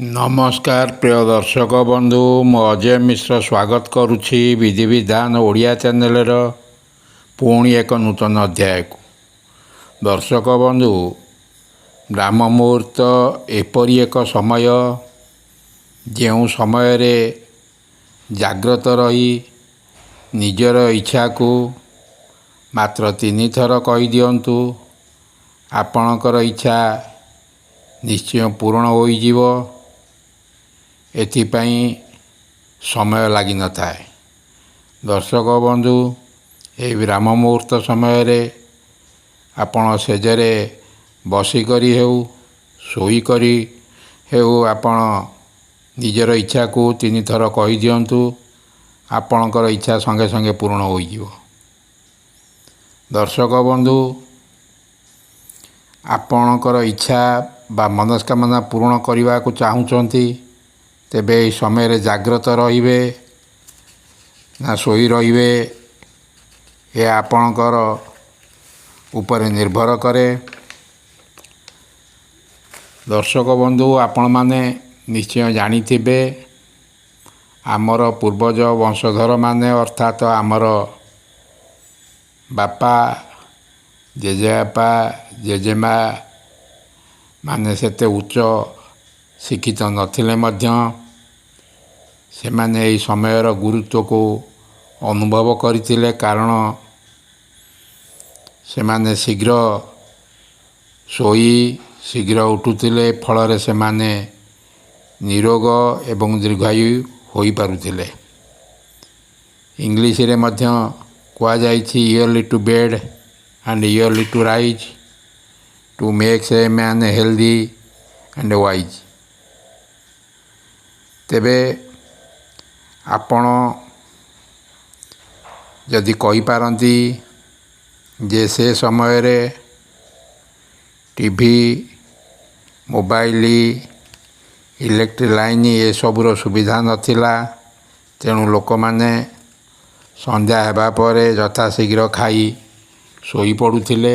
ନମସ୍କାର ପ୍ରିୟ ଦର୍ଶକ ବନ୍ଧୁ, ମୁଁ ଅଜୟ ମିଶ୍ର ସ୍ୱାଗତ କରୁଛି ବିଧିବିଧାନ ଓଡ଼ିଆ ଚ୍ୟାନେଲର ପୁଣି ଏକ ନୂତନ ଅଧ୍ୟାୟକୁ। ଦର୍ଶକ ବନ୍ଧୁ, ବ୍ରାହ୍ମ ମୁହୂର୍ତ୍ତ ଏପରି ଏକ ସମୟ ଯେଉଁ ସମୟରେ ଜାଗ୍ରତ ରହି ନିଜର ଇଚ୍ଛାକୁ ମାତ୍ର 3 ଥର କହିଦିଅନ୍ତୁ, ଆପଣଙ୍କର ଇଚ୍ଛା ନିଶ୍ଚୟ ପୂରଣ ହୋଇଯିବ। ଏଥିପାଇଁ ସମୟ ଲାଗିନଥାଏ। ଦର୍ଶକ ବନ୍ଧୁ, ଏହି ବ୍ରାହ୍ମ ମୁହୂର୍ତ୍ତ ସମୟରେ ଆପଣ ଶେଯରେ ବସିକରି ହେଉ, ଶୋଇକରି ହେଉ, ଆପଣ ନିଜର ଇଚ୍ଛାକୁ 3 ଥର କହିଦିଅନ୍ତୁ, ଆପଣଙ୍କର ଇଚ୍ଛା ସଙ୍ଗେ ସଙ୍ଗେ ପୂରଣ ହୋଇଯିବ। ଦର୍ଶକ ବନ୍ଧୁ, ଆପଣଙ୍କର ଇଚ୍ଛା ବା ମନସ୍କାମନା ପୂରଣ କରିବାକୁ ଚାହୁଁଛନ୍ତି, ତେବେ ଏହି ସମୟରେ ଜାଗ୍ରତ ରହିବେ ନା ଶୋଇ ରହିବେ, ଏହା ଆପଣଙ୍କର ଉପରେ ନିର୍ଭର କରେ। ଦର୍ଶକ ବନ୍ଧୁ, ଆପଣମାନେ ନିଶ୍ଚୟ ଜାଣିଥିବେ, ଆମର ପୂର୍ବଜ ବଂଶଧରମାନେ ଅର୍ଥାତ ଆମର ବାପା, ଜେଜେବାପା, ଜେଜେମା ମାନେ ସେତେ ଉଚ୍ଚ ଶିକ୍ଷିତ ନଥିଲେ ମଧ୍ୟ ସେମାନେ ଏହି ସମୟର ଗୁରୁତ୍ୱକୁ ଅନୁଭବ କରିଥିଲେ। କାରଣ ସେମାନେ ଶୀଘ୍ର ଶୋଇ ଶୀଘ୍ର ଉଠୁଥିଲେ, ଫଳରେ ସେମାନେ ନିରୋଗ ଏବଂ ଦୀର୍ଘାୟୁ ହୋଇପାରୁଥିଲେ। ଇଂଲିଶରେ ମଧ୍ୟ କୁହାଯାଇଛି, early to bed and early to rise to makes a man healthy and wise. ତେବେ ଆପଣ ଯଦି କହିପାରନ୍ତି ଯେ ସେ ସମୟରେ ଟିଭି, ମୋବାଇଲ, ଇଲେକ୍ଟ୍ରିକ୍ ଲାଇନ୍ ଏସବୁର ସୁବିଧା ନଥିଲା, ତେଣୁ ଲୋକମାନେ ସନ୍ଧ୍ୟା ହେବା ପରେ ଯଥାଶୀଘ୍ର ଖାଇ ଶୋଇପଡ଼ୁଥିଲେ,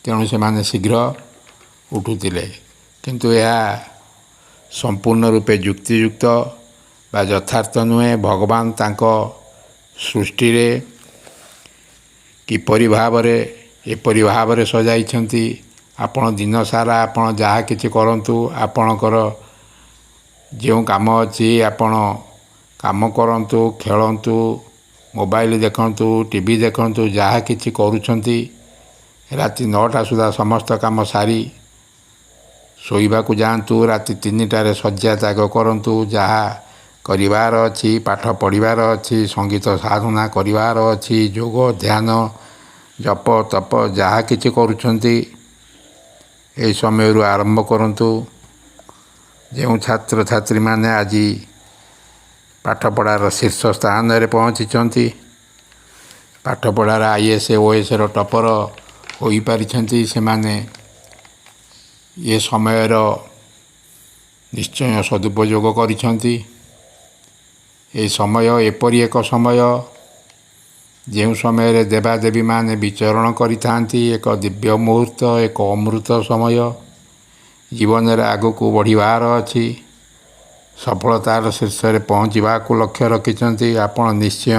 ତେଣୁ ସେମାନେ ଶୀଘ୍ର ଉଠୁଥିଲେ। କିନ୍ତୁ ଏହା ସମ୍ପୂର୍ଣ୍ଣ ରୂପେ ଯୁକ୍ତିଯୁକ୍ତ ବା ଯଥାର୍ଥ ନୁହେଁ। ଭଗବାନ ତାଙ୍କ ସୃଷ୍ଟିରେ କିପରି ଭାବରେ ଏପରି ଭାବରେ ସଜାଇଛନ୍ତି, ଆପଣ ଦିନସାରା ଆପଣ ଯାହା କିଛି କରନ୍ତୁ, ଆପଣଙ୍କର ଯେଉଁ କାମ ଅଛି ଆପଣ କାମ କରନ୍ତୁ, ଖେଳନ୍ତୁ, ମୋବାଇଲ ଦେଖନ୍ତୁ, ଟିଭି ଦେଖନ୍ତୁ, ଯାହା କିଛି କରୁଛନ୍ତି, ରାତି 9ଟା ସୁଦ୍ଧା ସମସ୍ତ କାମ ସାରି ଶୋଇବାକୁ ଯାଆନ୍ତୁ। ରାତି 3ଟାରେ ଶଯ୍ୟା ତ୍ୟାଗ କରନ୍ତୁ। ଯାହା କରିବାର ଅଛି, ପାଠ ପଢ଼ିବାର ଅଛି, ସଙ୍ଗୀତ ସାଧନା କରିବାର ଅଛି, ଯୋଗ ଧ୍ୟାନ ଜପ ତପ ଯାହା କିଛି କରୁଛନ୍ତି, ଏହି ସମୟରୁ ଆରମ୍ଭ କରନ୍ତୁ। ଯେଉଁ ଛାତ୍ରଛାତ୍ରୀମାନେ ଆଜି ପାଠପଢ଼ାର ଶୀର୍ଷ ସ୍ଥାନରେ ପହଞ୍ଚିଛନ୍ତି, ପାଠପଢ଼ାର IAS OSର ଟପର ହୋଇପାରିଛନ୍ତି, ସେମାନେ ଏ ସମୟର ନିଶ୍ଚୟ ସଦୁପଯୋଗ କରିଛନ୍ତି। ଏହି ସମୟ ଏପରି ଏକ ସମୟ ଯେଉଁ ସମୟରେ ଦେବାଦେବୀମାନେ ବିଚରଣ କରିଥାନ୍ତି, ଏକ ଦିବ୍ୟ ମୁହୂର୍ତ୍ତ, ଏକ ଅମୃତ ସମୟ। ଜୀବନରେ ଆଗକୁ ବଢ଼ିବାର ଅଛି, ସଫଳତାର ଶୀର୍ଷରେ ପହଞ୍ଚିବାକୁ ଲକ୍ଷ୍ୟ ରଖିଛନ୍ତି, ଆପଣ ନିଶ୍ଚୟ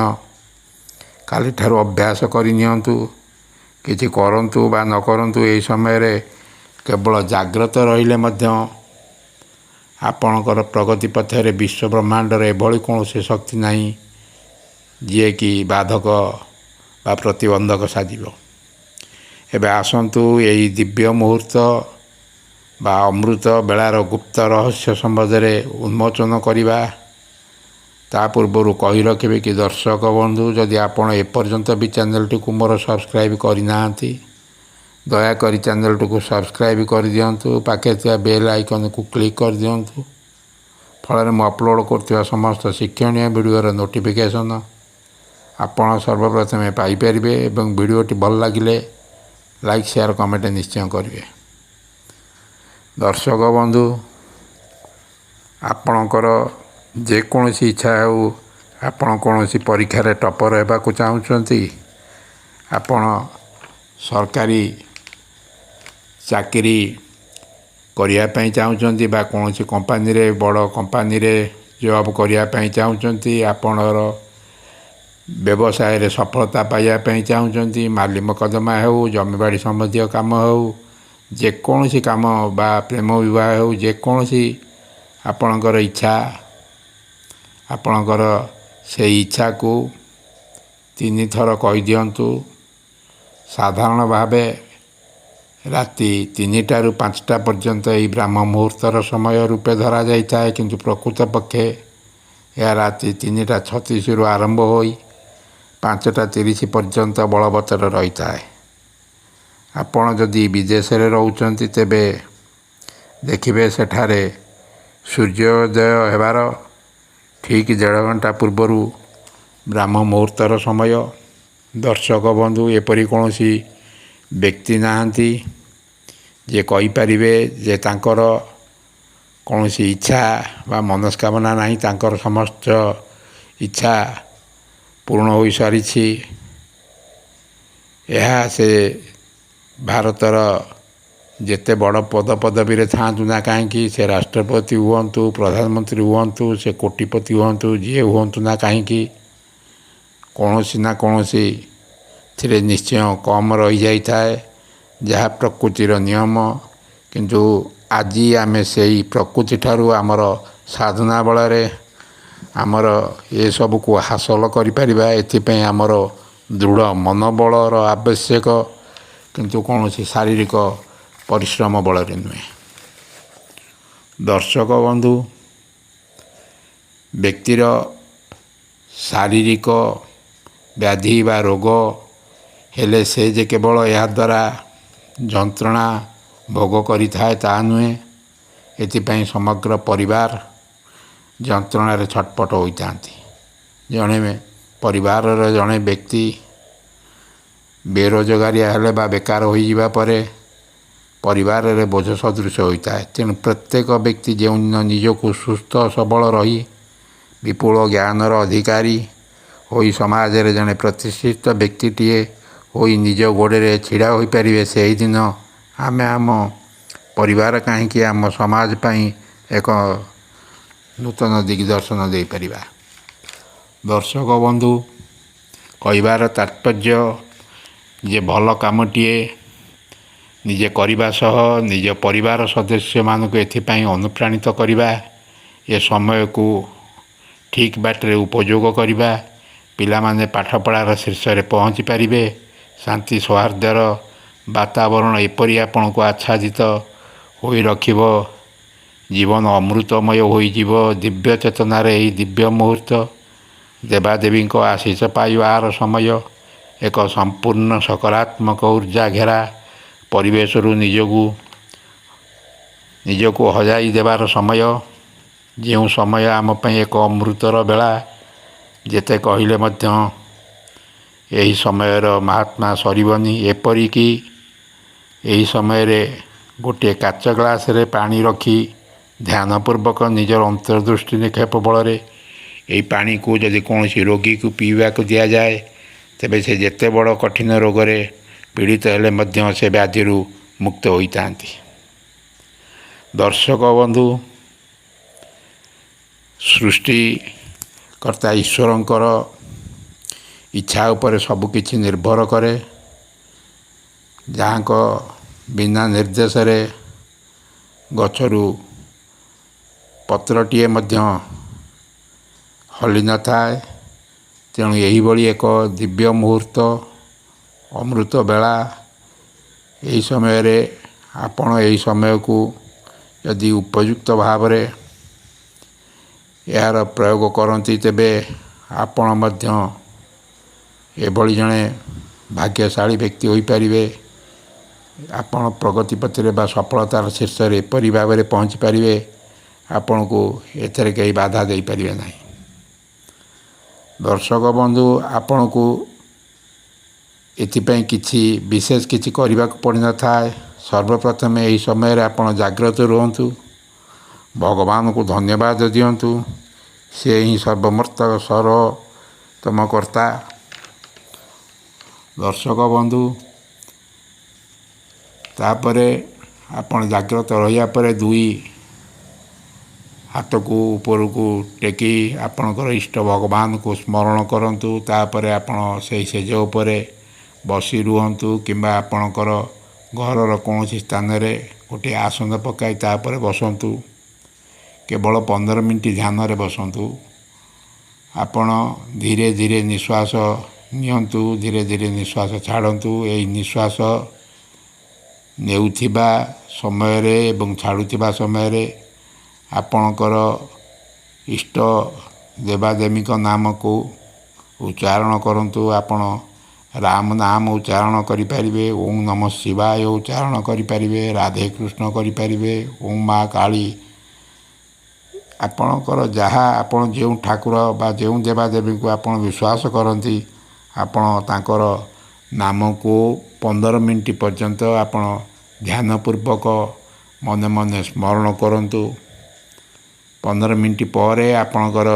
କାଲିଠାରୁ ଅଭ୍ୟାସ କରିନିଅନ୍ତୁ। କିଛି କରନ୍ତୁ ବା ନ କରନ୍ତୁ, ଏହି ସମୟରେ କେବଳ ଜାଗ୍ରତ ରହିଲେ ମଧ୍ୟ ଆପଣଙ୍କର ପ୍ରଗତି ପଥରେ ବିଶ୍ୱ ବ୍ରହ୍ମାଣ୍ଡର ଏଭଳି କୌଣସି ଶକ୍ତି ନାହିଁ ଯିଏକି ବାଧକ ବା ପ୍ରତିବନ୍ଧକ ସାଜିବ। ଏବେ ଆସନ୍ତୁ ଏହି ଦିବ୍ୟ ମୁହୂର୍ତ୍ତ ବା ଅମୃତ ବେଳାର ଗୁପ୍ତ ରହସ୍ୟ ସମ୍ବନ୍ଧରେ ଉନ୍ମୋଚନ କରିବା। ତା ପୂର୍ବରୁ କହି ରଖିବେ କି ଦର୍ଶକ ବନ୍ଧୁ, ଯଦି ଆପଣ ଏପର୍ଯ୍ୟନ୍ତ ବି ଚ୍ୟାନେଲଟିକୁ ମୋର ସବସ୍କ୍ରାଇବ୍ କରିନାହାନ୍ତି, ଦୟାକରି ଚ୍ୟାନେଲଟିକୁ ସବସ୍କ୍ରାଇବ୍ କରିଦିଅନ୍ତୁ। ପାଖରେ ଥିବା ବେଲ୍ ଆଇକନ୍କୁ କ୍ଲିକ୍ କରିଦିଅନ୍ତୁ, ଫଳରେ ମୁଁ ଅପଲୋଡ଼ କରୁଥିବା ସମସ୍ତ ଶିକ୍ଷଣୀୟ ଭିଡ଼ିଓର ନୋଟିଫିକେସନ୍ ଆପଣ ସର୍ବପ୍ରଥମେ ପାଇପାରିବେ। ଏବଂ ଭିଡ଼ିଓଟି ଭଲ ଲାଗିଲେ ଲାଇକ୍, ସେୟାର, କମେଣ୍ଟ ନିଶ୍ଚୟ କରିବେ। ଦର୍ଶକ ବନ୍ଧୁ, ଆପଣଙ୍କର ଯେକୌଣସି ଇଚ୍ଛା ହେଉ, ଆପଣ କୌଣସି ପରୀକ୍ଷାରେ ଟପର ହେବାକୁ ଚାହୁଁଛନ୍ତି, ଆପଣ ସରକାରୀ ଚାକିରି କରିବା ପାଇଁ ଚାହୁଁଛନ୍ତି ବା କୌଣସି କମ୍ପାନୀରେ ବଡ଼ କମ୍ପାନୀରେ ଜବ୍ କରିବା ପାଇଁ ଚାହୁଁଛନ୍ତି, ଆପଣଙ୍କର ବ୍ୟବସାୟରେ ସଫଳତା ପାଇବା ପାଇଁ ଚାହୁଁଛନ୍ତି, ମାଲି ମକଦ୍ଦମା ହେଉ, ଜମିବାଡ଼ି ସମ୍ବନ୍ଧୀୟ କାମ ହେଉ, ଯେକୌଣସି କାମ ବା ପ୍ରେମ ବିବାହ ହେଉ, ଯେକୌଣସି ଆପଣଙ୍କର ଇଚ୍ଛା, ଆପଣଙ୍କର ସେଇ ଇଚ୍ଛାକୁ 3 ଥର କହିଦିଅନ୍ତୁ। ସାଧାରଣ ଭାବେ ରାତି 3ଟାରୁ 5ଟା ପର୍ଯ୍ୟନ୍ତ ଏହି ବ୍ରାହ୍ମ ମୁହୂର୍ତ୍ତର ସମୟ ରୂପେ ଧରାଯାଇଥାଏ, କିନ୍ତୁ ପ୍ରକୃତ ପକ୍ଷେ ଏହା ରାତି 3ଟା36ରୁ ଆରମ୍ଭ ହୋଇ 5ଟା30 ପର୍ଯ୍ୟନ୍ତ ବଳବତ୍ତର ରହିଥାଏ। ଆପଣ ଯଦି ବିଦେଶରେ ରହୁଛନ୍ତି ତେବେ ଦେଖିବେ ସେଠାରେ ସୂର୍ଯ୍ୟୋଦୟ ହେବାର ଠିକ୍ 1.5 ଘଣ୍ଟା ପୂର୍ବରୁ ବ୍ରାହ୍ମ ମୁହୂର୍ତ୍ତର ସମୟ। ଦର୍ଶକ ବନ୍ଧୁ, ଏପରି କୌଣସି ବ୍ୟକ୍ତି ନାହାନ୍ତି ଯେ କହିପାରିବେ ଯେ ତାଙ୍କର କୌଣସି ଇଚ୍ଛା ବା ମନସ୍କାମନା ନାହିଁ, ତାଙ୍କର ସମସ୍ତ ଇଚ୍ଛା ପୂରଣ ହୋଇସାରିଛି। ଏହା ସେ ଭାରତର ଯେତେ ବଡ଼ ପଦପଦବୀରେ ଥାଆନ୍ତୁ ନା କାହିଁକି, ସେ ରାଷ୍ଟ୍ରପତି ହୁଅନ୍ତୁ, ପ୍ରଧାନମନ୍ତ୍ରୀ ହୁଅନ୍ତୁ, ସେ କୋଟିପତି ହୁଅନ୍ତୁ, ଯିଏ ହୁଅନ୍ତୁ ନା କାହିଁକି, କୌଣସି ନା କୌଣସିଥିରେ ନିଶ୍ଚୟ କମ୍ ରହିଯାଇଥାଏ, ଯାହା ପ୍ରକୃତିର ନିୟମ। କିନ୍ତୁ ଆଜି ଆମେ ସେଇ ପ୍ରକୃତିଠାରୁ ଆମର ସାଧନା ବଳରେ ଆମର ଏସବୁକୁ ହାସଲ କରିପାରିବା। ଏଥିପାଇଁ ଆମର ଦୃଢ଼ ମନୋବଳର ଆବଶ୍ୟକ, କିନ୍ତୁ କୌଣସି ଶାରୀରିକ ପରିଶ୍ରମ ବଳରେ ନୁହେଁ। ଦର୍ଶକ ବନ୍ଧୁ, ବ୍ୟକ୍ତିର ଶାରୀରିକ ବ୍ୟାଧି ବା ରୋଗ ହେଲେ ସେ ଯେ କେବଳ ଏହାଦ୍ୱାରା ଯନ୍ତ୍ରଣା ଭୋଗ କରିଥାଏ ତାହା ନୁହେଁ, ଏଥିପାଇଁ ସମଗ୍ର ପରିବାର ଯନ୍ତ୍ରଣାରେ ଛଟପଟ ହୋଇଥାନ୍ତି। ଜଣେ ପରିବାରର ଜଣେ ବ୍ୟକ୍ତି ବେରୋଜଗାରିଆ ହେଲେ ବା ବେକାର ହୋଇଯିବା ପରେ ପରିବାରରେ ବୋଝ ସଦୃଶ ହୋଇଥାଏ। ତେଣୁ ପ୍ରତ୍ୟେକ ବ୍ୟକ୍ତି ଯେଉଁ ନିଜକୁ ସୁସ୍ଥ ସବଳ ରହି ବିପୁଳ ଜ୍ଞାନର ଅଧିକାରୀ ହୋଇ ସମାଜରେ ଜଣେ ପ୍ରତିଷ୍ଠିତ ବ୍ୟକ୍ତିଟିଏ ହୋଇ ନିଜ ଗୋଡ଼ରେ ଛିଡ଼ା ହୋଇପାରିବେ, ସେହିଦିନ ଆମେ ଆମ ପରିବାର କାହିଁକି ଆମ ସମାଜ ପାଇଁ ଏକ ନୂତନ ଦିଗ୍ଦର୍ଶନ ଦେଇପାରିବା। ଦର୍ଶକ ବନ୍ଧୁ, କହିବାର ତାତ୍ପର୍ଯ୍ୟ ଯେ ଭଲ କାମଟିଏ ନିଜେ କରିବା ସହ ନିଜ ପରିବାର ସଦସ୍ୟମାନଙ୍କୁ ଏଥିପାଇଁ ଅନୁପ୍ରାଣିତ କରିବା, ଏ ସମୟକୁ ଠିକ୍ ବାଟରେ ଉପଯୋଗ କରିବା, ପିଲାମାନେ ପାଠପଢ଼ାର ଶୀର୍ଷରେ ପହଞ୍ଚି ପାରିବେ। ଶାନ୍ତି ସୌହାର୍ଦ୍ଦ୍ୟର ବାତାବରଣ ଏପରି ଆପଣଙ୍କୁ ଆଚ୍ଛାଦିତ ହୋଇ ରଖିବ, ଜୀବନ ଅମୃତମୟ ହୋଇଯିବ। ଦିବ୍ୟ ଚେତନାରେ ଏହି ଦିବ୍ୟ ମୁହୂର୍ତ୍ତ, ଦେବାଦେବୀଙ୍କ ଆଶୀଷ ପାଇବାର ସମୟ, ଏକ ସମ୍ପୂର୍ଣ୍ଣ ସକାରାତ୍ମକ ଉର୍ଜା ଘେରା ପରିବେଶରୁ ନିଜକୁ ହଜାଇ ଦେବାର ସମୟ, ଯେଉଁ ସମୟ ଆମ ପାଇଁ ଏକ ଅମୃତର ବେଳା। ଯେତେ କହିଲେ ମଧ୍ୟ ଏହି ସମୟର ମାହାତ୍ମ୍ୟ ସରିବନି। ଏପରିକି ଏହି ସମୟରେ ଗୋଟିଏ କାଚ ଗ୍ଲାସରେ ପାଣି ରଖି ଧ୍ୟାନପୂର୍ବକ ନିଜର ଅନ୍ତର୍ଦୃଷ୍ଟି ନିକ୍ଷେପ ବଳରେ ଏହି ପାଣିକୁ ଯଦି କୌଣସି ରୋଗୀକୁ ପିଇବାକୁ ଦିଆଯାଏ, ତେବେ ସେ ଯେତେ ବଡ଼ କଠିନ ରୋଗରେ ପୀଡ଼ିତ ହେଲେ ମଧ୍ୟ ସେ ବ୍ୟାଧିରୁ ମୁକ୍ତ ହୋଇଥାନ୍ତି। ଦର୍ଶକ ବନ୍ଧୁ, ସୃଷ୍ଟିକର୍ତ୍ତା ଈଶ୍ୱରଙ୍କର ଇଚ୍ଛା ଉପରେ ସବୁକିଛି ନିର୍ଭର କରେ, ଯାହାଙ୍କ ବିନା ନିର୍ଦ୍ଦେଶରେ ଗଛରୁ ପତ୍ରଟିଏ ମଧ୍ୟ ହଲି ନଥାଏ। ତେଣୁ ଏହିଭଳି ଏକ ଦିବ୍ୟ ମୁହୂର୍ତ୍ତ, ଅମୃତ ବେଳା, ଏହି ସମୟରେ ଆପଣ ଏହି ସମୟକୁ ଯଦି ଉପଯୁକ୍ତ ଭାବରେ ଏହାର ପ୍ରୟୋଗ କରନ୍ତି, ତେବେ ଆପଣ ମଧ୍ୟ ଏଭଳି ଜଣେ ଭାଗ୍ୟଶାଳୀ ବ୍ୟକ୍ତି ହୋଇପାରିବେ। ଆପଣ ପ୍ରଗତି ପଥରେ ବା ସଫଳତାର ଶୀର୍ଷରେ ଏପରି ଭାବରେ ପହଞ୍ଚି ପାରିବେ, ଆପଣଙ୍କୁ ଏଥିରେ କେହି ବାଧା ଦେଇପାରିବେ ନାହିଁ। ଦର୍ଶକ ବନ୍ଧୁ, ଆପଣଙ୍କୁ ଏଥିପାଇଁ ବିଶେଷ କିଛି କରିବାକୁ ପଡ଼ିନଥାଏ। ସର୍ବପ୍ରଥମେ ଏହି ସମୟରେ ଆପଣ ଜାଗ୍ରତ ରୁହନ୍ତୁ, ଭଗବାନଙ୍କୁ ଧନ୍ୟବାଦ ଦିଅନ୍ତୁ। ସେ ହିଁ ସର୍ବୋତ୍ତମ କର୍ତ୍ତା। ଦର୍ଶକ ବନ୍ଧୁ, ତାପରେ ଆପଣ ଜାଗ୍ରତ ରହିବା ପରେ ଦୁଇ ହାତକୁ ଉପରକୁ ଟେକି ଆପଣଙ୍କର ଇଷ୍ଟ ଭଗବାନଙ୍କୁ ସ୍ମରଣ କରନ୍ତୁ। ତାପରେ ଆପଣ ସେହି ସେଜ ଉପରେ ବସି ରୁହନ୍ତୁ କିମ୍ବା ଆପଣଙ୍କର ଘରର କୌଣସି ସ୍ଥାନରେ ଗୋଟିଏ ଆସନ ପକାଇ ତାପରେ ବସନ୍ତୁ। କେବଳ 15 ମିନିଟ୍ ଧ୍ୟାନରେ ବସନ୍ତୁ। ଆପଣ ଧୀରେ ଧୀରେ ନିଶ୍ୱାସ ନିଅନ୍ତୁ, ଧୀରେ ଧୀରେ ନିଶ୍ୱାସ ଛାଡ଼ନ୍ତୁ। ଏହି ନିଶ୍ୱାସ ନେଉଥିବା ସମୟରେ ଏବଂ ଛାଡ଼ୁଥିବା ସମୟରେ ଆପଣଙ୍କର ଇଷ୍ଟ ଦେବାଦେବୀଙ୍କ ନାମକୁ ଉଚ୍ଚାରଣ କରନ୍ତୁ। ଆପଣ ରାମ ନାମ ଉଚ୍ଚାରଣ କରିପାରିବେ, ଓଁ ନମଃ ଶିବାୟ ଉଚ୍ଚାରଣ କରିପାରିବେ, ରାଧେକୃଷ୍ଣ କରିପାରିବେ, ଓଁ ମା କାଳୀ, ଆପଣଙ୍କର ଯାହା ଆପଣ ଯେଉଁ ଠାକୁର ବା ଯେଉଁ ଦେବାଦେବୀଙ୍କୁ ଆପଣ ବିଶ୍ୱାସ କରନ୍ତି ଆପଣ ତାଙ୍କର ନାମକୁ 15 ମିନିଟ୍ ପର୍ଯ୍ୟନ୍ତ ଆପଣ ଧ୍ୟାନପୂର୍ବକ ମନେ ମନେ ସ୍ମରଣ କରନ୍ତୁ। 15 ମିନିଟ୍ ପରେ ଆପଣଙ୍କର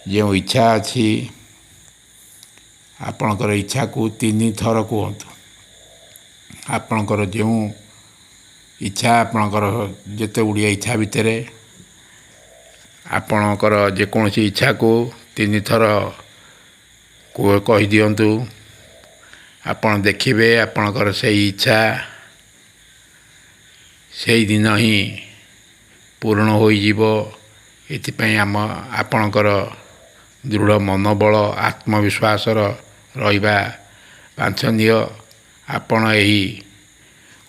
ଯେଉଁ ଇଚ୍ଛା ଅଛି ଆପଣଙ୍କର ଇଚ୍ଛାକୁ 3 ଥର କୁହନ୍ତୁ। ଆପଣଙ୍କର ଯେଉଁ ଇଚ୍ଛା ଆପଣଙ୍କର ଯେତେ ଗୁଡ଼ିଏ ଇଚ୍ଛା ଭିତରେ ଆପଣଙ୍କର ଯେକୌଣସି ଇଚ୍ଛାକୁ 3 ଥର କହିଦିଅନ୍ତୁ। ଆପଣ ଦେଖିବେ ଆପଣଙ୍କର ସେହି ଇଚ୍ଛା ସେଇଦିନ ହିଁ ପୂରଣ ହୋଇଯିବ। ଏଥିପାଇଁ ଆପଣଙ୍କର ଦୃଢ଼ ମନୋବଳ ଆତ୍ମବିଶ୍ୱାସର ରହିବା ବାଞ୍ଛନୀୟ। ଆପଣ ଏହି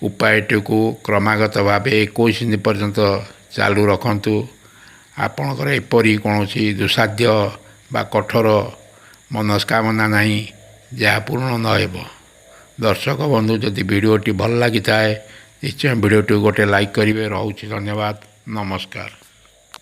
ଉପାୟଟିକୁ କ୍ରମାଗତ ଭାବେ 21 ଦିନ ପର୍ଯ୍ୟନ୍ତ ଚାଲୁ ରଖନ୍ତୁ। ଆପଣଙ୍କର ଏପରି କୌଣସି ଦୁଃସାଧ୍ୟ ବା କଠୋର ମନସ୍କାମନା ନାହିଁ ଯାହା ପୂରଣ ନ ହେବ। ଦର୍ଶକ ବନ୍ଧୁ, ଯଦି ଭିଡ଼ିଓଟି ଭଲ ଲାଗିଥାଏ ନିଶ୍ଚୟ ଭିଡ଼ିଓଟିକୁ ଗୋଟେ ଲାଇକ୍ କରିବେ। ରହୁଛି, ଧନ୍ୟବାଦ, ନମସ୍କାର।